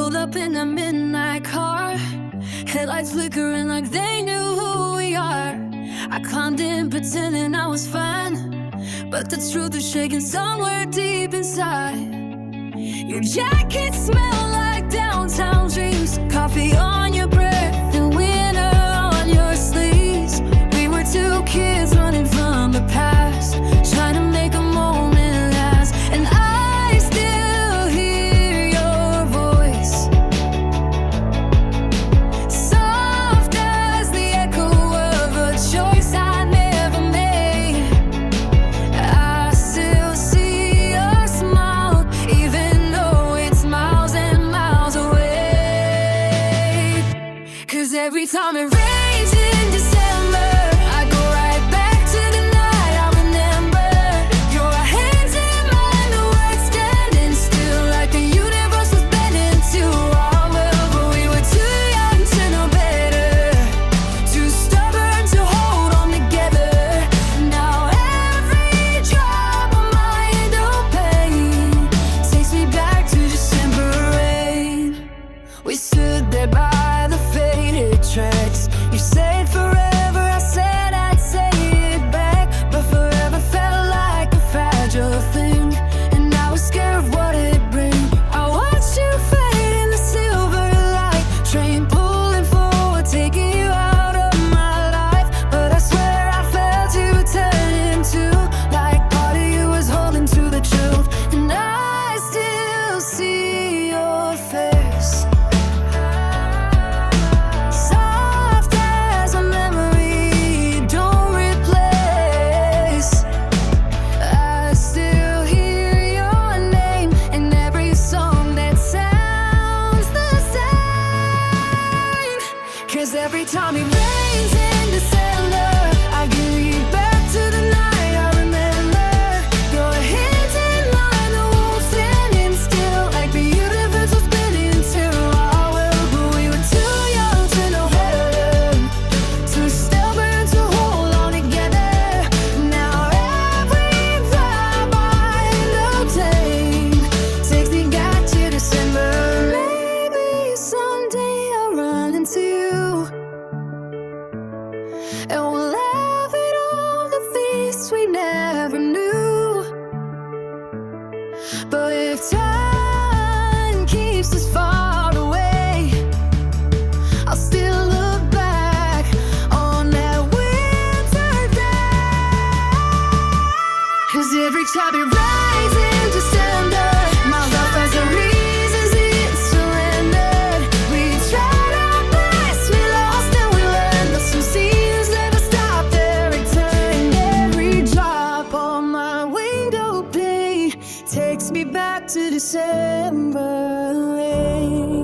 Pulled up in a midnight car, headlights flickering like they knew who we are. I climbed in pretending I was fine, but the truth is shaking somewhere deep inside. Your jacket smelled like downtown dreams, coffee on your breath and winter on your sleeves. We were two kids running from the past, trying to make a moment last. And I still hear your voice, soft as the echo of a choice I never made. I still see your smile, even though it's miles and miles away. 'Cause every time it rains in December, I go right back to the night I remember. Your hands in mine, the words standing still, like the universe was bending to our will. But we were too young to know better, too stubborn to hold on together. Now every drop of my windowpane takes me back to December rain. We stood there by the faded tracks. You said forever, I said I'd say it back, but forever felt like a fragile thing, and I was scared of what it'd bring. I watched you fade in the silver light, train pulling forward, taking you out of my life. But I swear I felt you turn into, like part of you was holding to the truth. And I still see your face, soft as a memory don't replace. I still hear your name in every song that sounds the same. 'Cause every time it rains in December, I get you back to the night I remember. Your hands in mine, the walls standing still, like the universe was bending to our will. But we were too young to know better, too stubborn to hold on together. Now every vibe I obtain takes me back to December. Maybe someday I'll run into you, and we'll laugh at all the feasts we never knew. But if time keeps us far away, I'll still look back on that winter day. 'Cause every time it rains in December, my love has the reasons it surrendered. We tried our best, we lost and we learned, but some seasons never stop their return. Every drop on my windowpane takes me back to December rain.